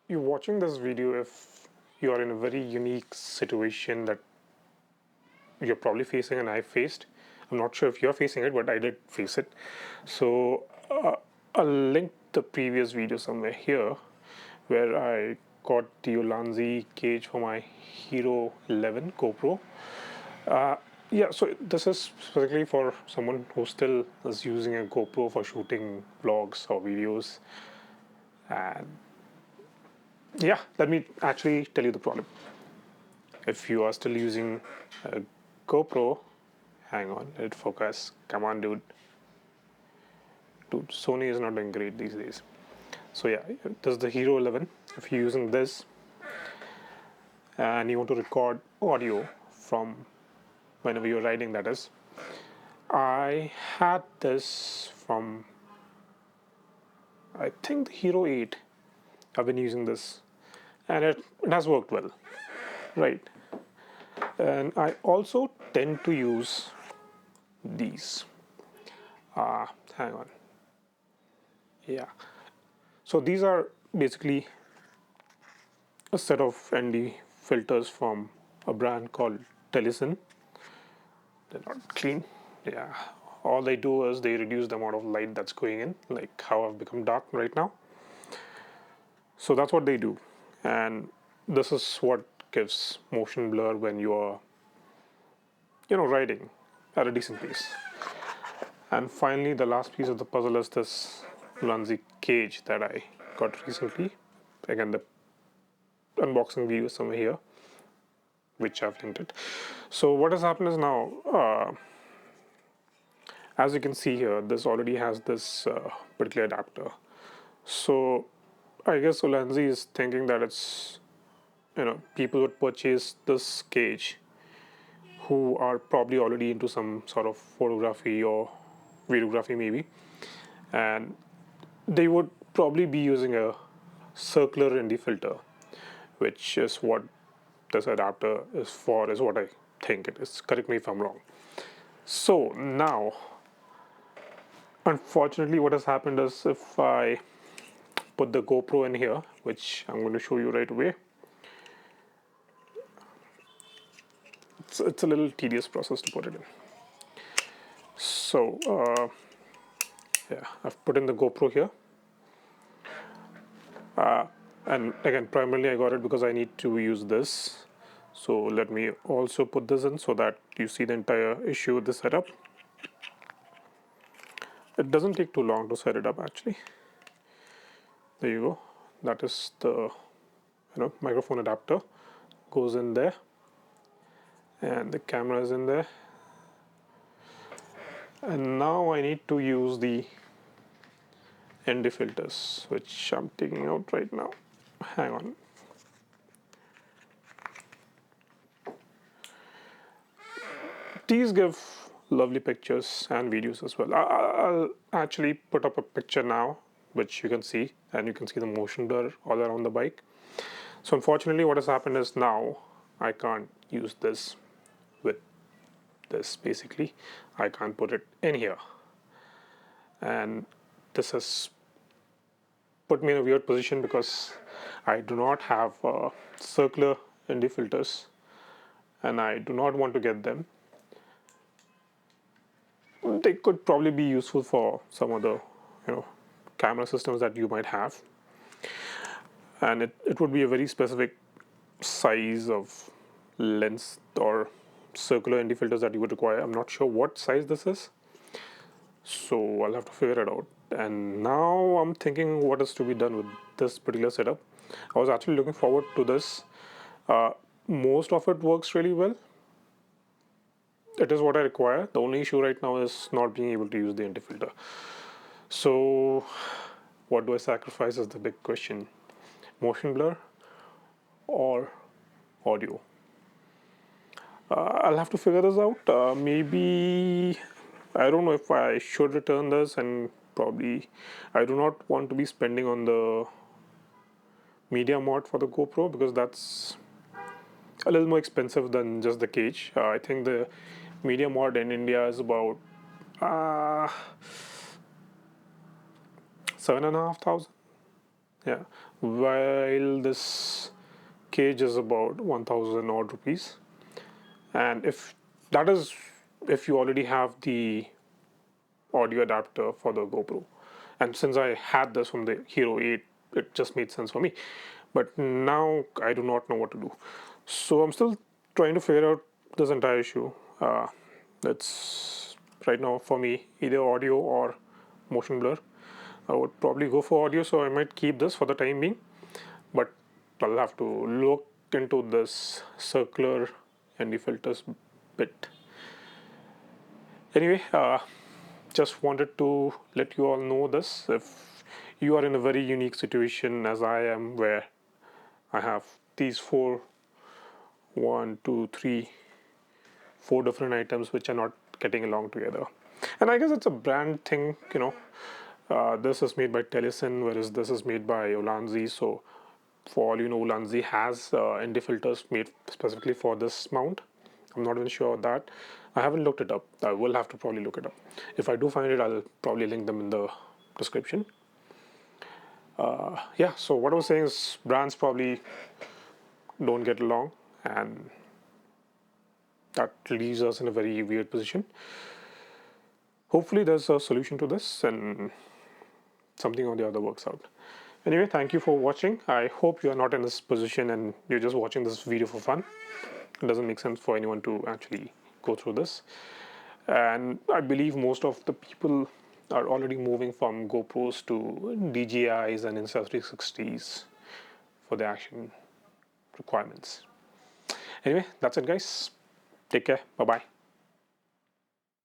you're watching this video if you are in a very unique situation that you're probably facing and I faced. I'm not sure if you're facing it, but I did face it. So I'll link the previous video somewhere here where I got the Ulanzi cage for my Hero 11 GoPro. Yeah, so this is specifically for someone who still is using a GoPro for shooting vlogs or videos. And yeah, let me actually tell you the problem. If you are still using a GoPro, hang on, let it focus. Come on, dude. Dude, Sony is not doing great these days. So yeah, this is the Hero 11. If you're using this and you want to record audio from whenever you're riding, that is. I had this from, I think, the Hero 8. I've been using this and it has worked well, right? And I also tend to use these. Hang on. Yeah. So these are basically a set of ND filters from a brand called Telesin. They're not clean. Yeah. All they do is they reduce the amount of light that's going in, like how I've become dark right now. So that's what they do. And this is what gives motion blur when you are, riding at a decent pace. And finally, the last piece of the puzzle is this Ulanzi cage that I got recently. Again, the unboxing video is somewhere here, which I've linked it. So what has happened is now, as you can see here, this already has this particular adapter. So I guess Ulanzi is thinking that it's, people would purchase this cage who are probably already into some sort of photography or videography maybe, and they would probably be using a circular ND filter, which is what this adapter is for, is what I think it is. Correct me if I'm wrong. So now, unfortunately, what has happened is if I put the GoPro in here, which I'm going to show you right away, it's a little tedious process to put it in. So yeah, I've put in the GoPro here. And again, primarily I got it because I need to use this. So let me also put this in so that you see the entire issue with the setup. It doesn't take too long to set it up actually. There you go. That is the microphone adapter. Goes in there. And the camera is in there. And now I need to use the ND filters, which I'm taking out right now. Hang on. These give lovely pictures and videos as well. I'll actually put up a picture now, which you can see, and you can see the motion blur all around the bike. So unfortunately, what has happened is now I can't use this with this. Basically, I can't put it in here, and this has put me in a weird position because I do not have circular ND filters, and I do not want to get them. They could probably be useful for some other, camera systems that you might have, and it would be a very specific size of lens or circular ND filters that you would require. I'm not sure what size this is, so I'll have to figure it out. And now I'm thinking what is to be done with this particular setup. I was actually looking forward to this. Most of it works really well. It is what I require. The only issue right now is not being able to use the ND filter. So what do I sacrifice is the big question. Motion blur or audio? I'll have to figure this out. Maybe, I don't know if I should return this, and probably I do not want to be spending on the media mod for the GoPro because that's a little more expensive than just the cage. I think the media mod in India is about 7,500. Yeah, while this cage is about 1000 odd rupees, and if you already have the audio adapter for the GoPro, and since I had this from the Hero 8, it just made sense for me. But now I do not know what to do, so I'm still trying to figure out this entire issue. It's right now for me either audio or motion blur. I would probably go for audio, so I might keep this for the time being, but I'll have to look into this circular ND filters bit. Anyway, just wanted to let you all know this. If you are in a very unique situation as I am, where I have these one, two, three, four different items which are not getting along together, and I guess it's a brand thing, you know. This is made by Telesin, whereas this is made by Ulanzi. So, for all you know, Ulanzi has ND filters made specifically for this mount. I'm not even sure of that. I haven't looked it up. I will have to probably look it up. If I do find it, I'll probably link them in the description. Yeah, so what I was saying is brands probably don't get along, and that leaves us in a very weird position. Hopefully, there's a solution to this, and something or the other works out. Anyway, thank you for watching. I hope you are not in this position and you're just watching this video for fun. It doesn't make sense for anyone to actually go through this. And I believe most of the people are already moving from GoPros to DJIs and Insta360s for the action requirements. Anyway, that's it, guys. Take care. Bye bye.